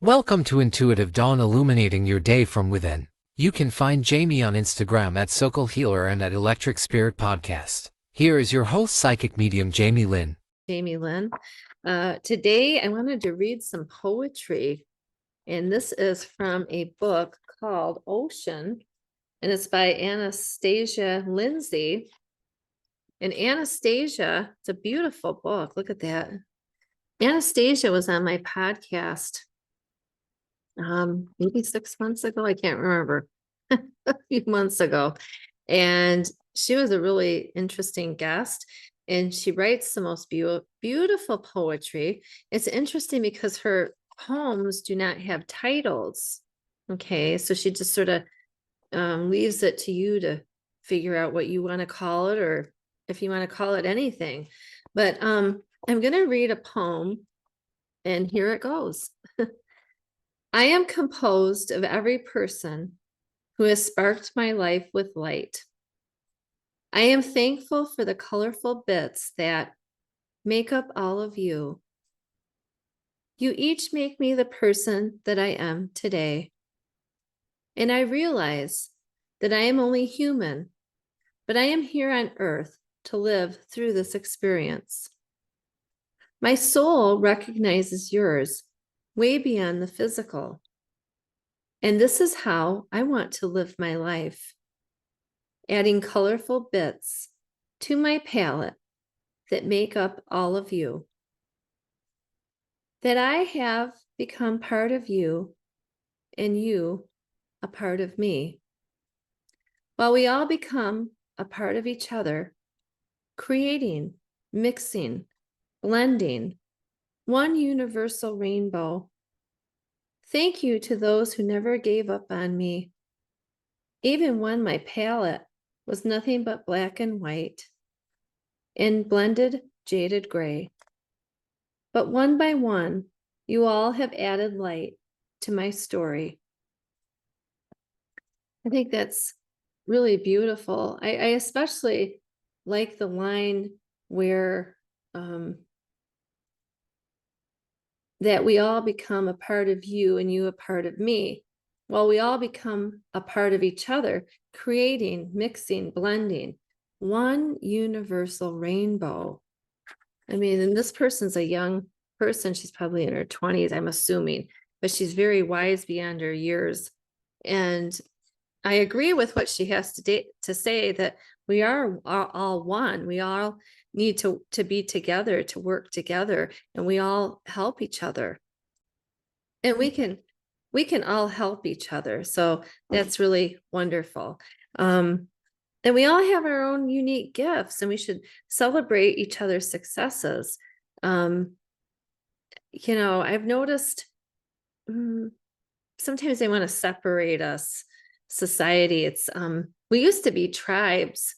Welcome to Intuitive Dawn, illuminating your day from within. You can find Jamie on Instagram at Sokol Healer and at Electric Spirit Podcast. Here is your host, psychic medium Jamie Lynn. Jamie Lynn. Today I wanted to read some poetry, and this is from a book called Ocean, and it's by Anastasia Lindsay. And Anastasia, it's a beautiful book. Look at that. Anastasia was on my podcast maybe 6 months ago. I can't remember. A few months ago. And she was a really interesting guest. And she writes the most beautiful poetry. It's interesting because her poems do not have titles. Okay, so she just sort of leaves it to you to figure out what you want to call it, or if you want to call it anything. But I'm going to read a poem, and here it goes. I am composed of every person who has sparked my life with light. I am thankful for the colorful bits that make up all of you. You each make me the person that I am today. And I realize that I am only human, but I am here on earth to live through this experience. My soul recognizes yours way beyond the physical. And this is how I want to live my life, adding colorful bits to my palette that make up all of you. That I have become part of you and you a part of me. While we all become a part of each other, creating, mixing, blending, one universal rainbow. Thank you to those who never gave up on me, even when my palette was nothing but black and white and blended jaded gray. But one by one, you all have added light to my story. I think that's really beautiful. I especially like the line where that we all become a part of you and you a part of me. Well, we all become a part of each other, creating, mixing, blending, one universal rainbow. I mean, and this person's a young person. She's probably in her 20s, I'm assuming, but she's very wise beyond her years. And I agree with what she has to say, that we are all one. We all need to be together, to work together, and we all help each other. And we can all help each other. So that's really wonderful. And we all have our own unique gifts, and we should celebrate each other's successes. I've noticed sometimes they want to separate us, society. It's we used to be tribes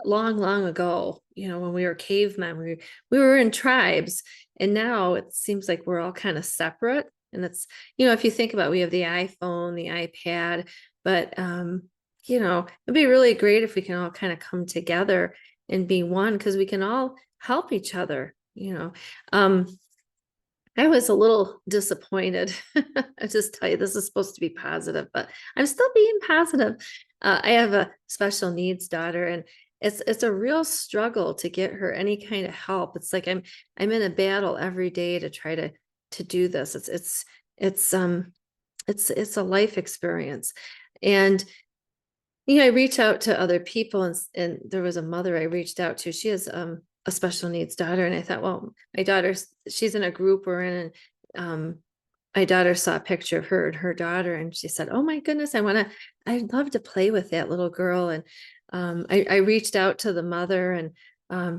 long ago, when we were cavemen. We were in tribes, and now it seems like we're all kind of separate. And it's, if you think about it, we have the iPhone, the iPad, but it'd be really great if we can all kind of come together and be one, because we can all help each other. I was a little disappointed. I just tell you, this is supposed to be positive, but I'm still being positive. I have a special needs daughter, and it's a real struggle to get her any kind of help. It's like I'm in a battle every day to try to do this. It's a life experience. And I reach out to other people, and there was a mother I reached out to. She has a special needs daughter, and I thought, well, my daughter, she's in a group we're in, and my daughter saw a picture of her and her daughter, and she said, oh my goodness, I'd love to play with that little girl. And I reached out to the mother, and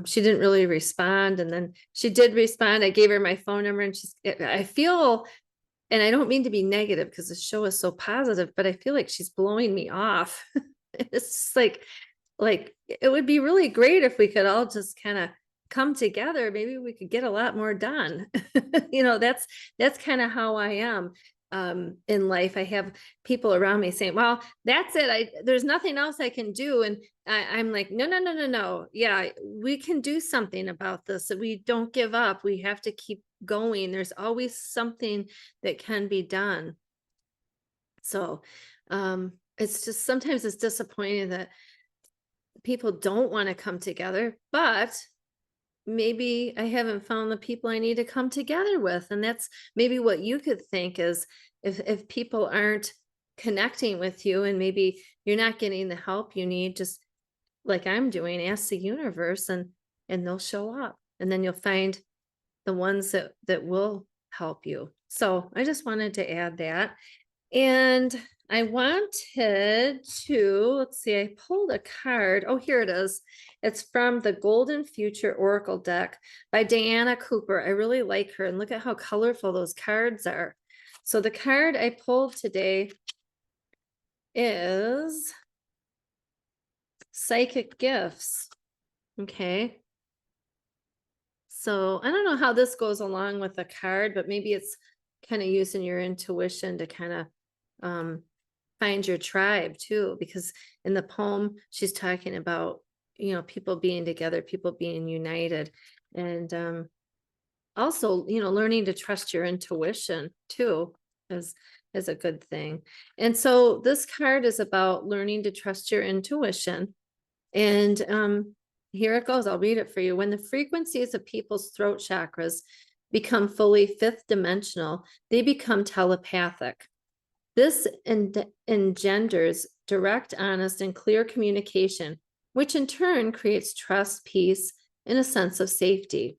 she didn't really respond. And then she did respond. I gave her my phone number, and I feel, and I don't mean to be negative because the show is so positive, but I feel like she's blowing me off. It's just like it would be really great if we could all just kind of come together. Maybe we could get a lot more done. That's kind of how I am. in life. I have people around me saying, well, that's it. There's nothing else I can do. And I'm like, no. Yeah, we can do something about this. We don't give up. We have to keep going. There's always something that can be done. So it's just, sometimes it's disappointing that people don't want to come together, but maybe I haven't found the people I need to come together with. And that's maybe what you could think is, if people aren't connecting with you and maybe you're not getting the help you need, just like I'm doing, ask the universe and they'll show up. And then you'll find the ones that will help you. So I just wanted to add that. And I wanted to, let's see, I pulled a card. Oh, here it is. It's from the Golden Future Oracle deck by Diana Cooper. I really like her. And look at how colorful those cards are. So the card I pulled today is Psychic Gifts. Okay. So I don't know how this goes along with the card, but maybe it's kind of using your intuition to kind of find your tribe too, because in the poem she's talking about, people being together, people being united, and also, learning to trust your intuition too is a good thing. And so this card is about learning to trust your intuition. And here it goes. I'll read it for you. When the frequencies of people's throat chakras become fully fifth dimensional, they become telepathic. This engenders direct, honest, and clear communication, which in turn creates trust, peace, and a sense of safety.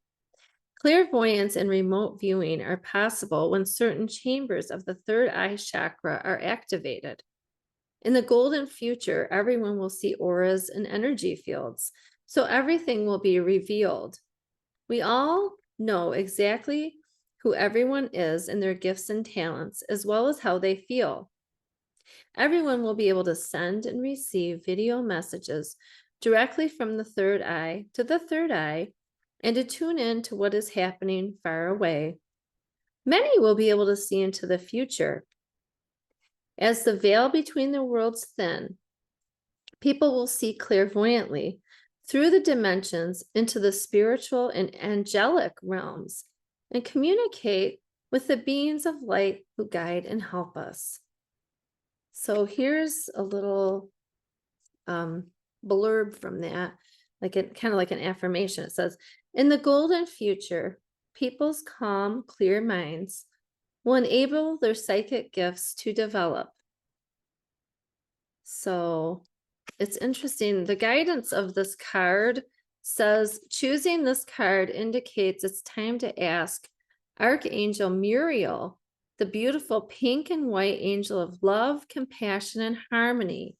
Clairvoyance and remote viewing are possible when certain chambers of the third eye chakra are activated. In the golden future, everyone will see auras and energy fields, so everything will be revealed. We all know exactly who everyone is and their gifts and talents, as well as how they feel. Everyone will be able to send and receive video messages directly from the third eye to the third eye and to tune in to what is happening far away. Many will be able to see into the future. As the veil between the worlds thin, people will see clairvoyantly through the dimensions into the spiritual and angelic realms and communicate with the beings of light who guide and help us. So here's a little blurb from that, kind of like an affirmation. It says, in the golden future, people's calm, clear minds will enable their psychic gifts to develop. So it's interesting. The guidance of this card says choosing this card indicates it's time to ask Archangel Muriel, the beautiful pink and white angel of love, compassion, and harmony,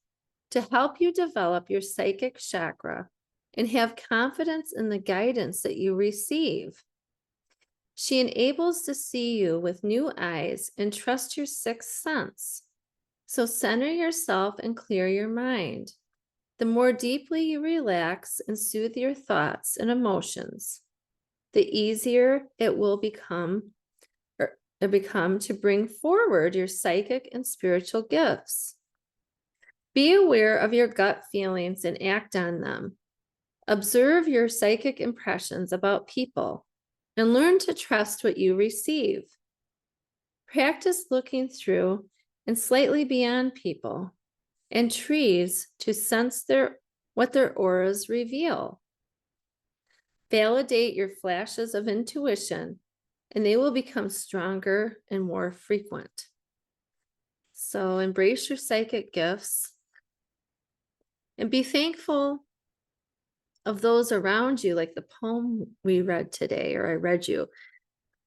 to help you develop your psychic chakra and have confidence in the guidance that you receive. She enables to see you with new eyes and trust your sixth sense. So center yourself and clear your mind. The more deeply you relax and soothe your thoughts and emotions, the easier it will become to bring forward your psychic and spiritual gifts. Be aware of your gut feelings and act on them. Observe your psychic impressions about people and learn to trust what you receive. Practice looking through and slightly beyond people and trees to sense what their auras reveal. Validate your flashes of intuition, and they will become stronger and more frequent. So embrace your psychic gifts and be thankful of those around you, like the poem we read today, or I read you,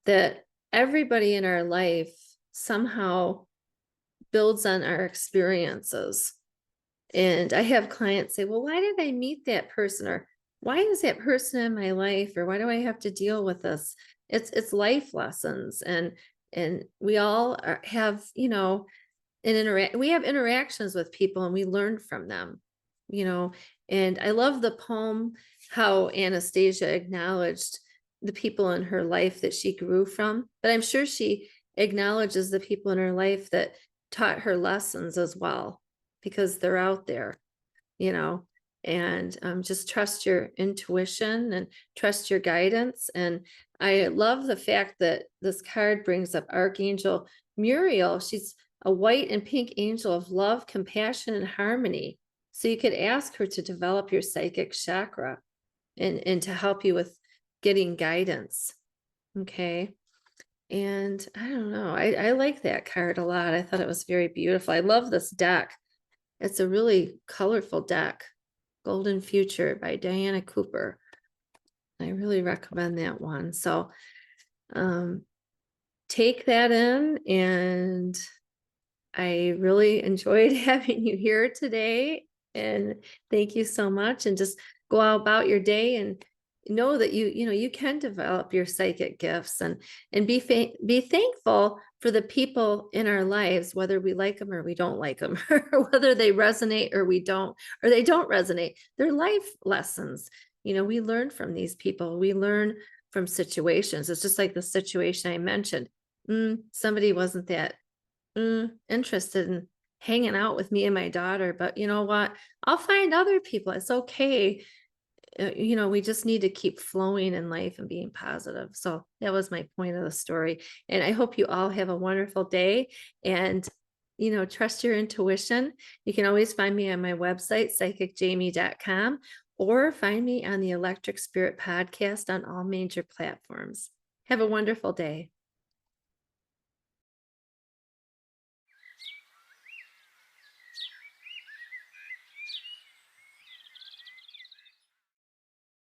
that everybody in our life somehow builds on our experiences. And I have clients say, well, why did I meet that person? Or why is that person in my life? Or why do I have to deal with this? It's life lessons. And we all have, we have interactions with people and we learn from them, and I love the poem, how Anastasia acknowledged the people in her life that she grew from, but I'm sure she acknowledges the people in her life that taught her lessons as well, because they're out there, you know, and just trust your intuition and trust your guidance. And I love the fact that this card brings up Archangel Muriel. She's a white and pink angel of love, compassion, and harmony. So you could ask her to develop your psychic chakra and to help you with getting guidance. Okay. And I don't know, I like that card a lot. I thought it was very beautiful. I love this deck. It's a really colorful deck. Golden Future by Diana Cooper. I really recommend that one. So take that in, and I really enjoyed having you here today. And thank you so much. And just go out about your day and know that you can develop your psychic gifts, and be thankful for the people in our lives, whether we like them or we don't like them, or whether they resonate or we don't, or they don't resonate. They're life lessons. We learn from these people. We learn from situations. It's just like the situation I mentioned. Somebody wasn't that interested in hanging out with me and my daughter, but you know what? I'll find other people. It's okay. We just need to keep flowing in life and being positive. So that was my point of the story. And I hope you all have a wonderful day, and, trust your intuition. You can always find me on my website, psychicjamie.com, or find me on the Electric Spirit podcast on all major platforms. Have a wonderful day.